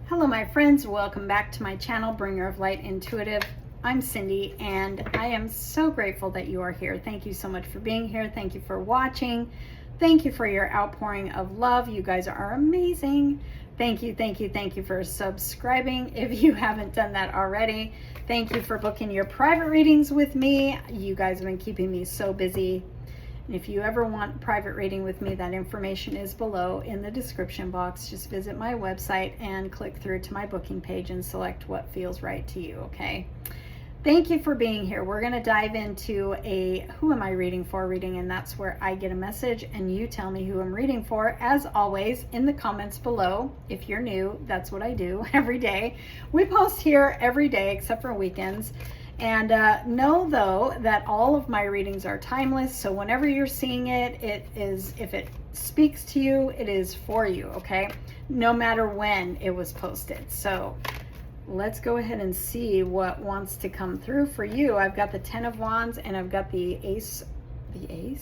Hello my friends, welcome back to my channel, Bringer of Light Intuitive. I'm Cindy and I am so grateful that you are here. Thank you so much for being here. Thank you for watching. Thank you for your outpouring of love. You guys are amazing. Thank you for subscribing if you haven't done that already. Thank you for booking your private readings with me. You guys have been keeping me so busy. And if you ever want private reading with me, that information is below in the description box. Just visit my website and click through to my booking page and select what feels right to you, okay? Thank you for being here. We're going to dive into a who am I reading for reading, and that's where I get a message and you tell me who I'm reading for. As always, in the comments below, if you're new, that's what I do every day. We post here every day except for weekends. And know though that all of my readings are timeless, so whenever you're seeing it, it is, if it speaks to you, it is for you, okay? No matter when it was posted. So let's go ahead and see what wants to come through for you. I've got the Ten of Wands and I've got the Ace, the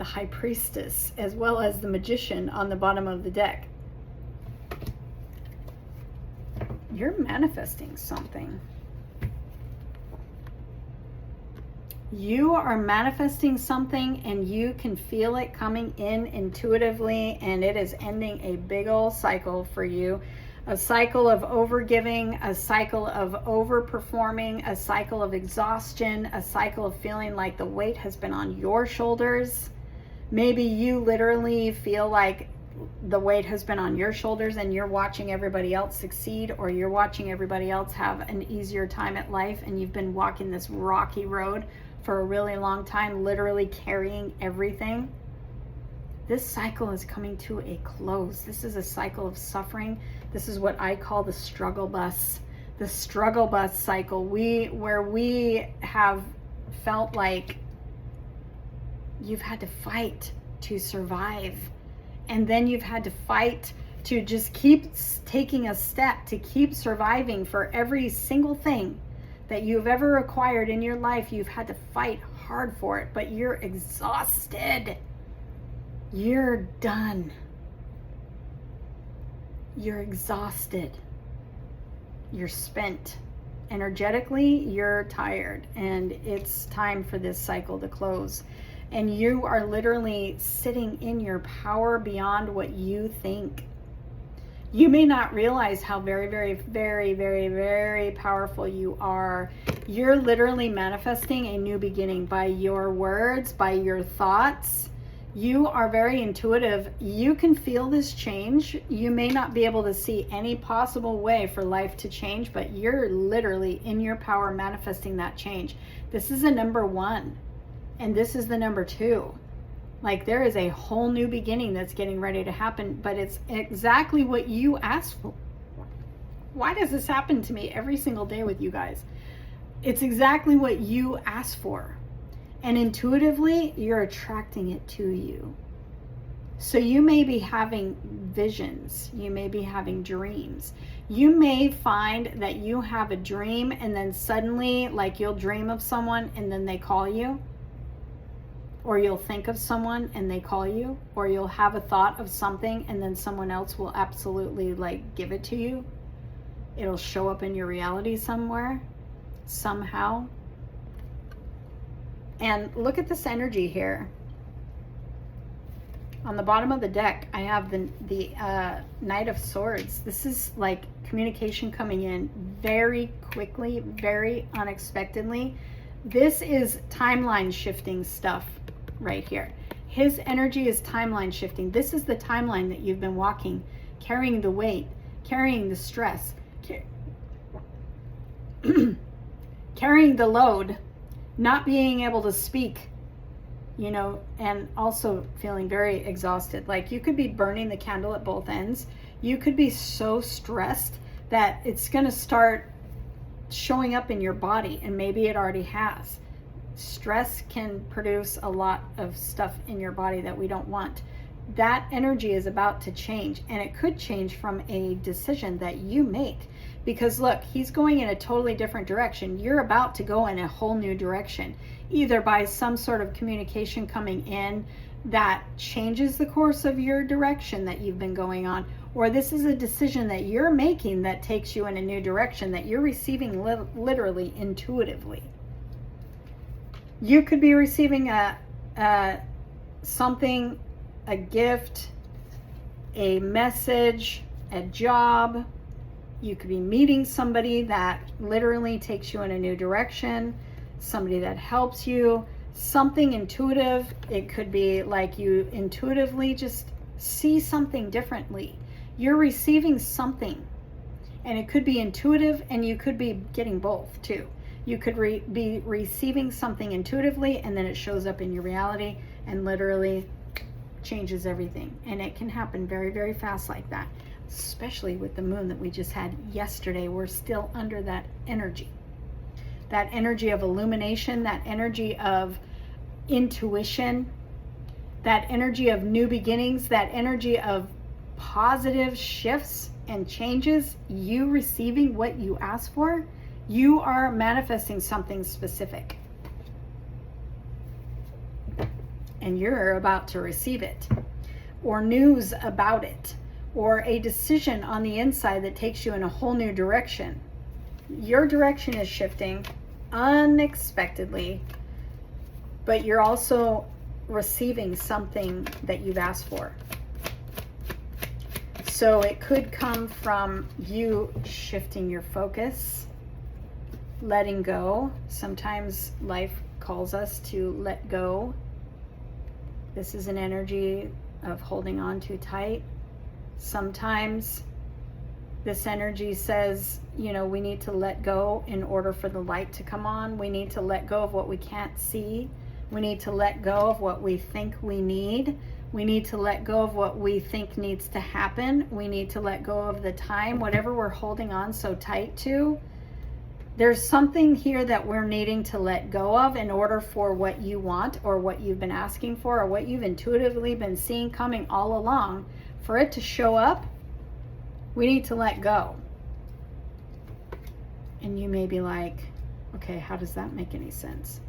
High Priestess, as well as the Magician on the bottom of the deck. You're manifesting something. You are manifesting something and you can feel it coming in intuitively, and it is ending a big old cycle for you. A cycle of overgiving, a cycle of overperforming, a cycle of exhaustion, a cycle of feeling like the weight has been on your shoulders. Maybe you literally feel like the weight has been on your shoulders and you're watching everybody else succeed, or you're watching everybody else have an easier time at life, and you've been walking this rocky road for a really long time, literally carrying everything. This cycle is coming to a close. This is a cycle of suffering. This is what I call the struggle bus. The struggle bus cycle. Where we have felt like you've had to fight to survive. And then you've had to fight to just keep taking a step, to keep surviving for every single thing that you've ever acquired in your life. You've had to fight hard for it, but you're exhausted. You're done. You're exhausted. You're spent. Energetically, you're tired, and it's time for this cycle to close. And you are literally sitting in your power beyond what you think. You may not realize how very, very, very, very, very powerful you are. You're literally manifesting a new beginning by your words, by your thoughts. You are very intuitive. You can feel this change. You may not be able to see any possible way for life to change, but you're literally in your power manifesting that change. This is a number one. And this is the number two. Like, there is a whole new beginning that's getting ready to happen, but it's exactly what you asked for. Why does this happen to me every single day with you guys? It's exactly what you asked for. And intuitively, you're attracting it to you. So you may be having visions. You may be having dreams. You may find that you have a dream and then suddenly, like, you'll dream of someone and then they call you. Or you'll think of someone and they call you, or you'll have a thought of something and then someone else will absolutely like give it to you. It'll show up in your reality somewhere, somehow. And look at this energy here. On the bottom of the deck, I have the Knight of Swords. This is like communication coming in very quickly, very unexpectedly. This is timeline shifting stuff right here. His energy is timeline shifting. This is the timeline that you've been walking, carrying the weight, carrying the stress, carrying the load, not being able to speak, you know, and also feeling very exhausted. Like, you could be burning the candle at both ends. You could be so stressed that it's going to start showing up in your body, and maybe it already has. Stress can produce a lot of stuff in your body that we don't want. That energy is about to change, and it could change from a decision that you make, because look, he's going in a totally different direction. You're about to go in a whole new direction, either by some sort of communication coming in that changes the course of your direction that you've been going on, or this is a decision that you're making that takes you in a new direction that you're receiving literally intuitively. You could be receiving something, a gift, a message, a job. You could be meeting somebody that literally takes you in a new direction, somebody that helps you, something intuitive. It could be like you intuitively just see something differently. You're receiving something, and it could be intuitive, and you could be getting both too. You could be receiving something intuitively, and then it shows up in your reality and literally changes everything. And it can happen very, very fast like that, especially with the moon that we just had yesterday. We're still under that energy of illumination, that energy of intuition, that energy of new beginnings, that energy of positive shifts and changes. You receiving what you asked for, you are manifesting something specific, and you're about to receive it, or news about it, or a decision on the inside that takes you in a whole new direction. Your direction is shifting unexpectedly, but you're also receiving something that you've asked for. So it could come from you shifting your focus, letting go. Sometimes life calls us to let go. This is an energy of holding on too tight. Sometimes this energy says, we need to let go in order for the light to come on. We need to let go of what we can't see. We need to let go of what we think we need. We need to let go of what we think needs to happen. We need to let go of the time, whatever we're holding on so tight to. There's something here that we're needing to let go of in order for what you want, or what you've been asking for, or what you've intuitively been seeing coming all along. For it to show up, we need to let go. And you may be like, okay, how does that make any sense?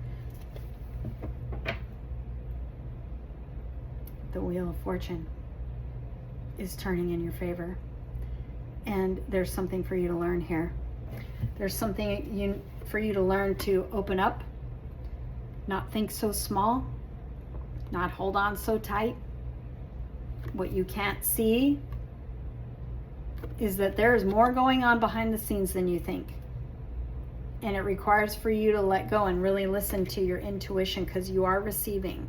The Wheel of Fortune is turning in your favor. And there's something for you to learn here. There's something for you to learn to open up, not think so small, not hold on so tight. What you can't see is that there is more going on behind the scenes than you think. And it requires for you to let go and really listen to your intuition, because you are receiving.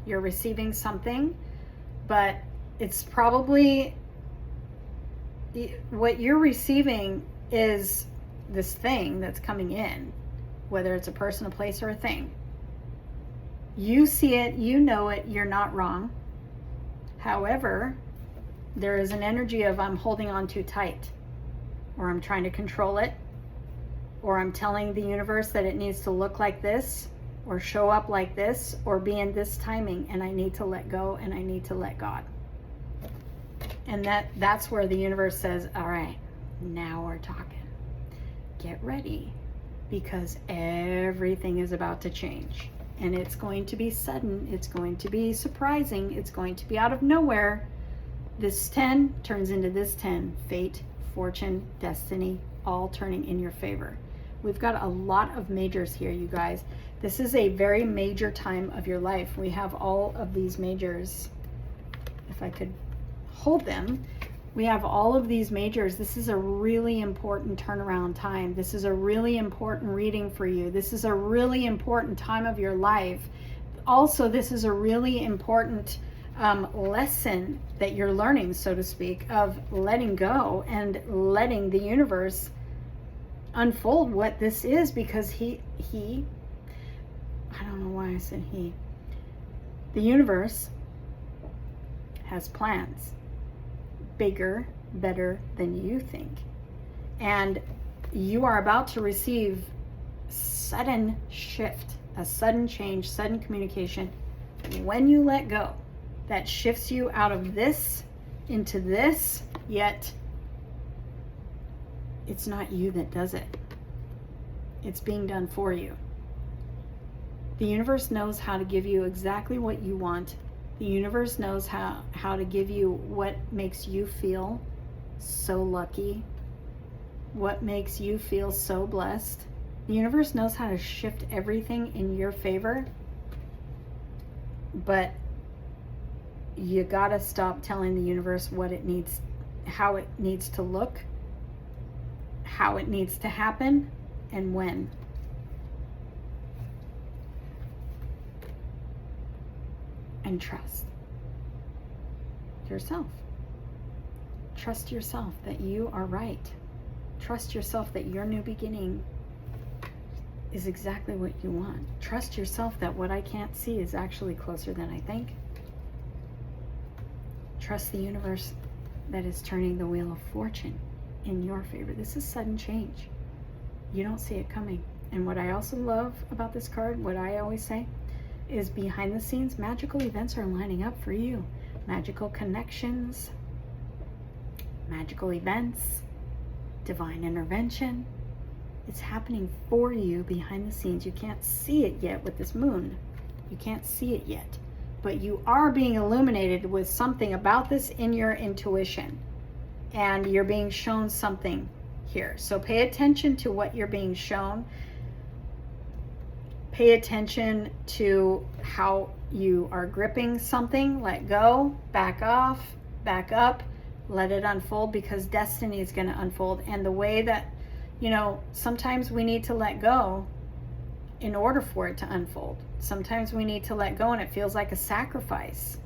You're receiving something, but it's probably what you're receiving is this thing that's coming in, whether it's a person, a place, or a thing. You see it, you know it, you're not wrong. However, there is an energy of I'm holding on too tight, or I'm trying to control it, or I'm telling the universe that it needs to look like this, or show up like this, or be in this timing, and I need to let go, and I need to let God. And that's where the universe says, all right, now we're talking. Get ready, because everything is about to change. And it's going to be sudden, it's going to be surprising, it's going to be out of nowhere. This 10 turns into this 10. Fate, fortune, destiny, all turning in your favor. We've got a lot of majors here, you guys. This is a very major time of your life. We have all of these majors. If I could hold them. We have all of these majors. This is a really important turnaround time. This is a really important reading for you. This is a really important time of your life. Also, this is a really important lesson that you're learning, so to speak, of letting go and letting the universe unfold what this is, because he I don't know why I said he. The universe has plans. Bigger, better than you think. And you are about to receive sudden shift, a sudden change, sudden communication. When you let go, that shifts you out of this into this, yet it's not you that does it. It's being done for you. The universe knows how to give you exactly what you want The universe knows how to give you what makes you feel so lucky, what makes you feel so blessed. The universe knows how to shift everything in your favor, but you gotta stop telling the universe what it needs, how it needs to look, how it needs to happen, and when. And trust yourself. Trust yourself that you are right. Trust yourself that your new beginning is exactly what you want. Trust yourself that what I can't see is actually closer than I think. Trust the universe that is turning the wheel of fortune in your favor. This is sudden change. You don't see it coming. And what I also love about this card, what I always say, is behind the scenes, magical events are lining up for you. Magical connections, magical events, divine intervention. It's happening for you behind the scenes. You can't see it yet with this moon. You can't see it yet. But you are being illuminated with something about this in your intuition. And you're being shown something here. So pay attention to what you're being shown. Pay attention to how you are gripping something. Let go, back off, back up, let it unfold, because destiny is going to unfold. And the way that, sometimes we need to let go in order for it to unfold. Sometimes we need to let go and it feels like a sacrifice.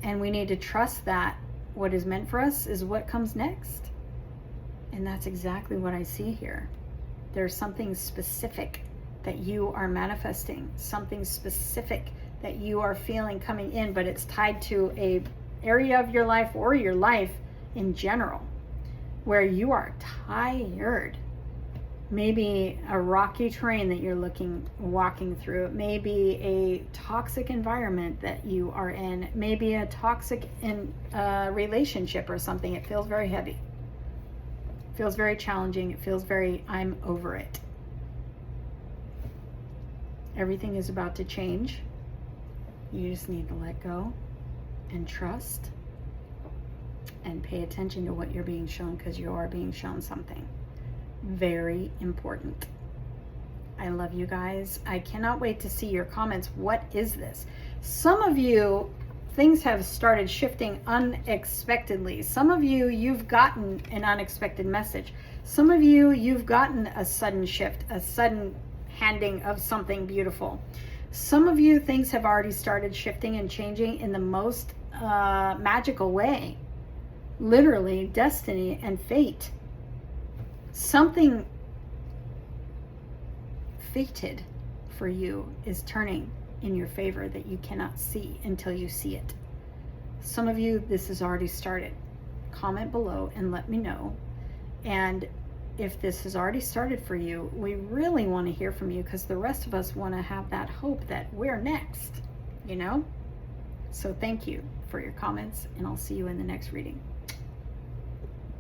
And we need to trust that what is meant for us is what comes next. And that's exactly what I see here. There's something specific that you are manifesting, something specific that you are feeling coming in, but it's tied to a area of your life or your life in general where you are tired. Maybe a rocky terrain that you're walking through. It may be a toxic environment that you are in. Maybe a toxic relationship or something. It feels very heavy. It feels very challenging. It feels very, I'm over it. Everything is about to change. You just need to let go and trust and pay attention to what you're being shown, because you are being shown something very important. I love you guys. I cannot wait to see your comments. What is this? Some of you, things have started shifting unexpectedly. Some of you, you've gotten an unexpected message. Some of you, you've gotten a sudden shift, a sudden handing of something beautiful. Some of you, things have already started shifting and changing in the most magical way. Literally, destiny and fate. Something fated for you is turning in your favor that you cannot see until you see it. Some of you, this has already started. Comment below and let me know. And if this has already started for you, we really want to hear from you, because the rest of us want to have that hope that we're next, So thank you for your comments, and I'll see you in the next reading.